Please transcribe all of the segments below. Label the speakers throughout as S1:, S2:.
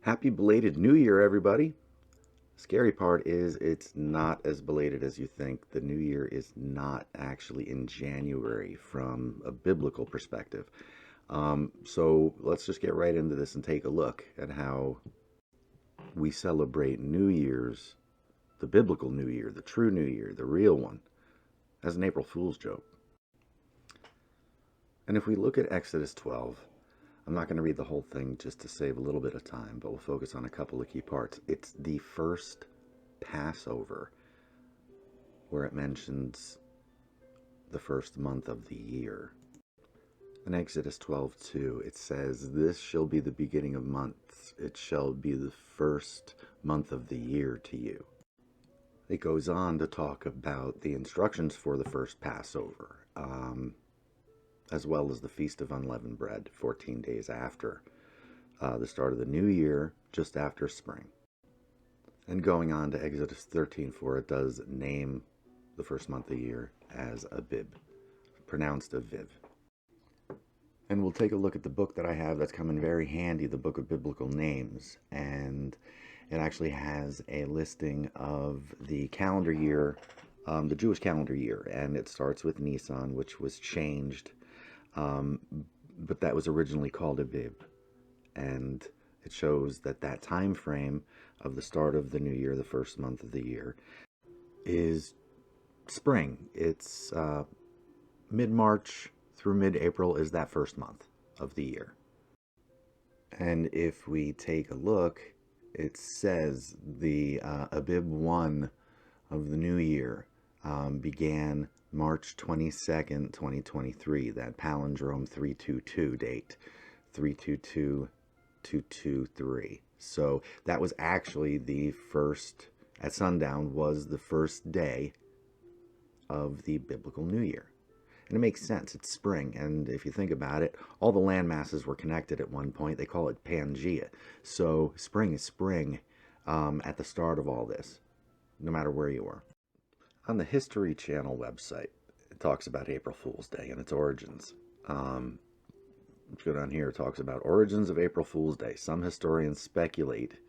S1: Happy belated New Year, everybody. Scary part is it's not as belated as you think. The New Year is not actually in January from a biblical perspective. So let's just get right into this and take a look at how we celebrate New Year's, the biblical New Year, the true New Year, the real one, as an April Fool's joke. And if we look at Exodus 12, I'm not going to read the whole thing just to save a little bit of time, but we'll focus on a couple of key parts. It's the first Passover where it mentions the first month of the year. In Exodus 12:2, it says, "This shall be the beginning of months. It shall be the first month of the year to you." It goes on to talk about the instructions for the first Passover, as well as the Feast of Unleavened Bread, 14 days after the start of the new year, just after spring. And going on to Exodus 13:4, it does name the first month of the year as Abib, pronounced Aviv. And we'll take a look at the book that I have that's come in very handy, the Book of Biblical Names. And it actually has a listing of the calendar year, the Jewish calendar year. And it starts with Nisan, which was changed, but that was originally called Abib. And it shows that that time frame of the start of the new year, the first month of the year, is spring. It's mid-March through mid-April is that first month of the year. And if we take a look, it says the Abib 1 of the new year began March 22nd, 2023, that palindrome 322 date, 322223. So that was actually the first, at sundown, was the first day of the biblical New Year. And it makes sense. It's spring. And if you think about it, all the land masses were connected at one point. They call it Pangea. So spring is spring at the start of all this, no matter where you are. On the History Channel website, it talks about April Fool's Day and its origins. Let's go down here. It talks about origins of April Fool's Day. Some historians speculate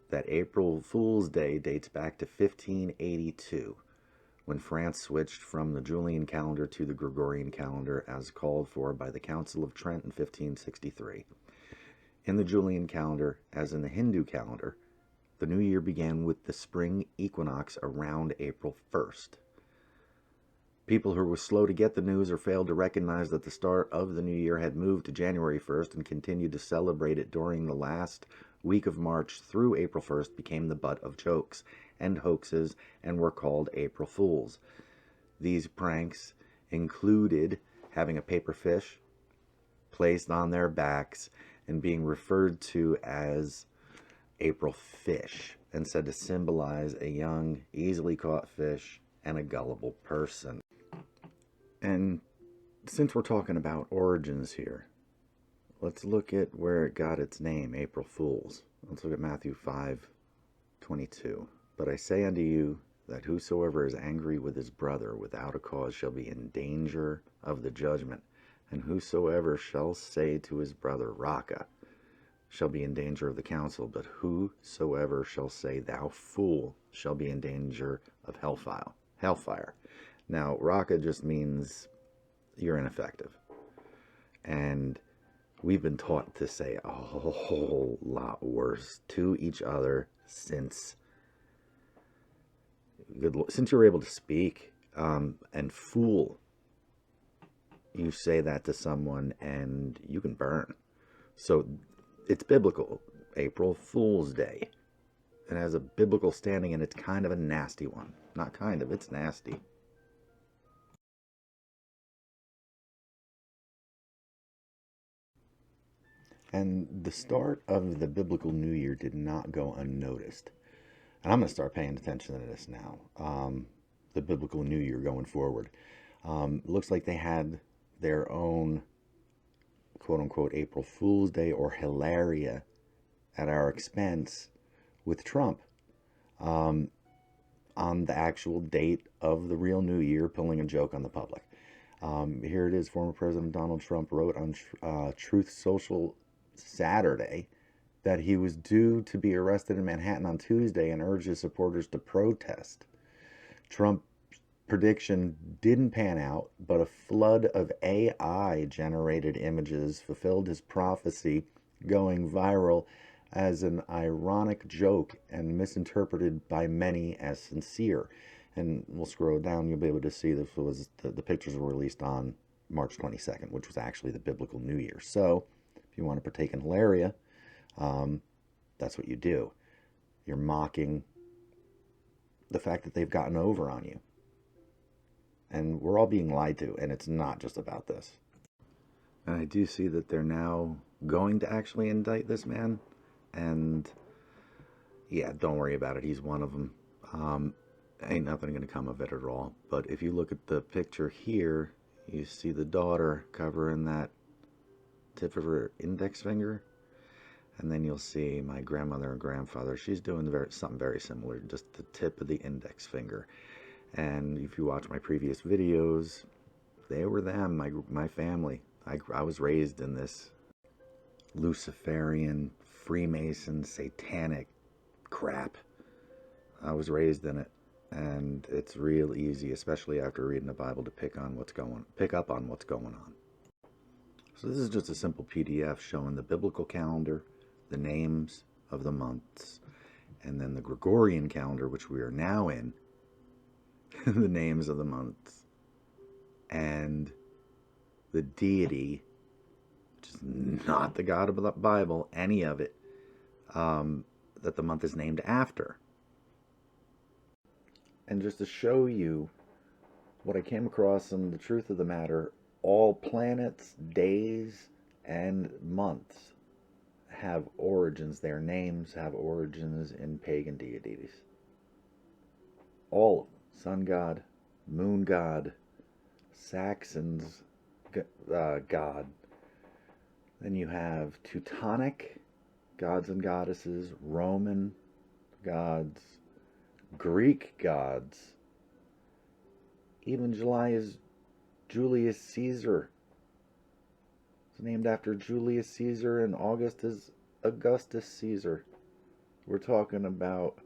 S1: that April Fool's Day dates back to 1582, when France switched from the Julian calendar to the Gregorian calendar as called for by the Council of Trent in 1563. In the Julian calendar, as in the Hindu calendar, the new year began with the spring equinox around April 1st. People who were slow to get the news or failed to recognize that the start of the new year had moved to January 1st and continued to celebrate it during the last week of March through April 1st became the butt of jokes and hoaxes and were called April Fools. These pranks included having a paper fish placed on their backs and being referred to as April fish and said to symbolize a young, easily caught fish and a gullible person. And since we're talking about origins here, let's look at where it got its name, April Fools. Let's look at Matthew 5:22. "But I say unto you that whosoever is angry with his brother without a cause shall be in danger of the judgment, and whosoever shall say to his brother, Raca, shall be in danger of the council, but whosoever shall say, Thou fool, shall be in danger of hellfire." Now, Raca just means you're ineffective. And we've been taught to say a whole lot worse to each other since you're able to speak. And fool, you say that to someone and you can burn. So it's biblical. April Fool's Day. It has a biblical standing, and it's kind of a nasty one. Not kind of, it's nasty. And the start of the biblical New Year did not go unnoticed. And I'm going to start paying attention to this now. The biblical New Year going forward. Looks like they had their own quote-unquote April Fool's Day or Hilaria at our expense with Trump on the actual date of the real New Year, pulling a joke on the public. Here it is. Former President Donald Trump wrote on Truth Social Saturday that he was due to be arrested in Manhattan on Tuesday and urged his supporters to protest. Trump's prediction didn't pan out, but a flood of AI generated images fulfilled his prophecy, going viral as an ironic joke and misinterpreted by many as sincere. And we'll scroll down, you'll be able to see this was the pictures were released on March 22nd, which was actually the biblical New Year. So if you want to partake in hilaria, that's what you do. You're mocking the fact that they've gotten over on you. And we're all being lied to, and it's not just about this. And I do see that they're now going to actually indict this man. And yeah, don't worry about it. He's one of them. Ain't nothing going to come of it at all. But if you look at the picture here, you see the daughter covering that tip of her index finger. And then you'll see my grandmother and grandfather. She's doing something very similar, just the tip of the index finger. And if you watch my previous videos, they were them, my family. I was raised in this Luciferian, Freemason, satanic crap. I was raised in it, and it's real easy, especially after reading the Bible, to pick up on what's going on. So this is just a simple PDF showing the biblical calendar, the names of the months, and then the Gregorian calendar, which we are now in, the names of the months, and the deity, which is not the God of the Bible, any of it, that the month is named after. And just to show you what I came across and the truth of the matter, all planets, days, and months have origins. Their names have origins in pagan deities. All of them. Sun god, moon god, Saxons god. Then you have Teutonic gods and goddesses, Roman gods, Greek gods. Even Julius Caesar. It's named after Julius Caesar, and August is Augustus Caesar. We're talking about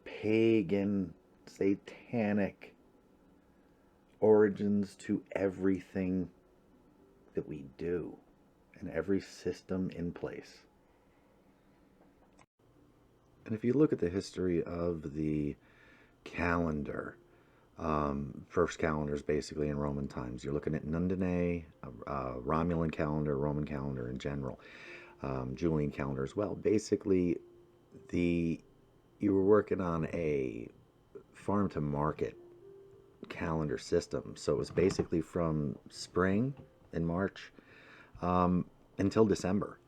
S1: pagan, satanic origins to everything that we do and every system in place. And if you look at the history of the calendar, first calendar is basically in Roman times. You're looking at Nundinae, Romulan calendar, Roman calendar in general, Julian calendar as well. Basically, you were working on a farm to market calendar system. So it was basically from spring in March until December.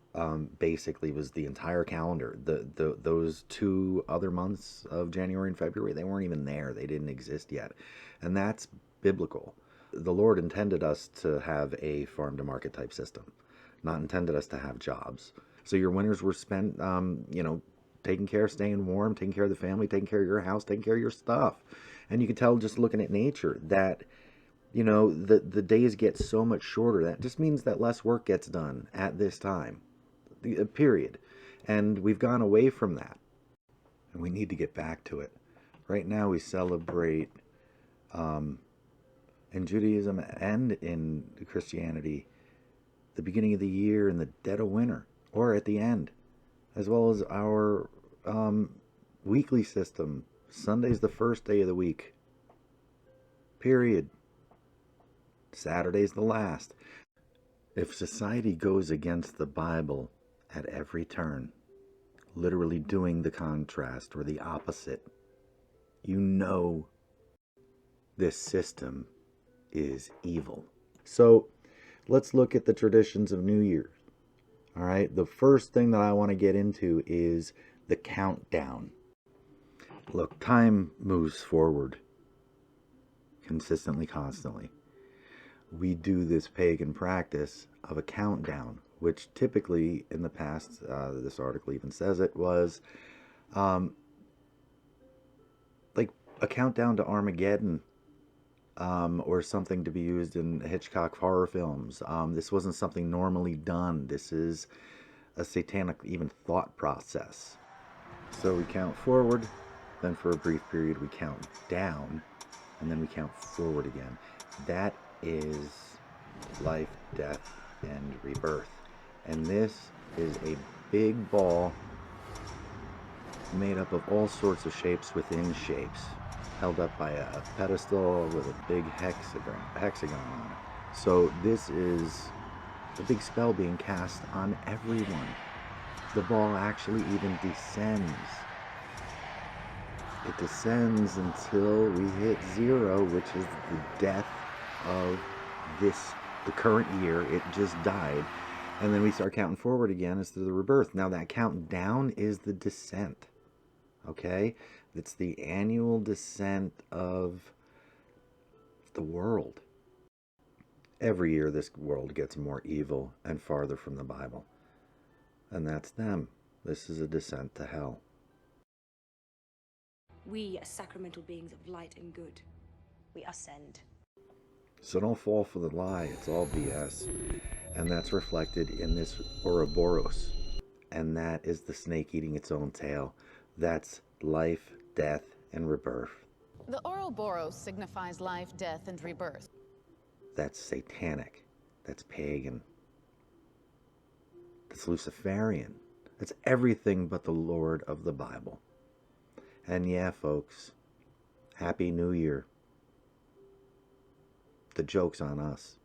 S1: Basically was the entire calendar. Those 2 other months of January and February, they weren't even there. They didn't exist yet. And that's biblical. The Lord intended us to have a farm to market type system, not intended us to have jobs. So your winters were spent, taking care, staying warm, taking care of the family, taking care of your house, taking care of your stuff. And you can tell just looking at nature that, the days get so much shorter. That just means that less work gets done at this time, period. And we've gone away from that. And we need to get back to it. Right now we celebrate, in Judaism and in Christianity, the beginning of the year and the dead of winter, or at the end, as well as our weekly system. Sunday's the first day of the week, period. Saturday's the last. If society goes against the Bible at every turn, literally doing the contrast or the opposite, this system is evil. So let's look at the traditions of New Year's. All right, the first thing that I want to get into is the countdown. Look, time moves forward consistently, constantly. We do this pagan practice of a countdown, which typically in the past, this article even says it, was like a countdown to Armageddon, or something to be used in Hitchcock horror films. This wasn't something normally done. This is a satanic even thought process. So we count forward, then for a brief period we count down, and then we count forward again. That is life, death, and rebirth. And this is a big ball made up of all sorts of shapes within shapes, held up by a pedestal with a big hexagon on it. So this is a big spell being cast on everyone. The ball actually even descends. It descends until we hit 0, which is the death of the current year. It just died. And then we start counting forward again as to the rebirth. Now that count down is the descent. Okay? It's the annual descent of the world. Every year this world gets more evil and farther from the Bible. And that's them. This is a descent to hell.
S2: We are sacramental beings of light and good. We ascend.
S1: So don't fall for the lie. It's all BS. And that's reflected in this Ouroboros. And that is the snake eating its own tail. That's life, death, and rebirth.
S3: The Ouroboros signifies life, death, and rebirth.
S1: That's satanic. That's pagan. That's Luciferian. That's everything but the Lord of the Bible. And yeah, folks, Happy New Year. The joke's on us.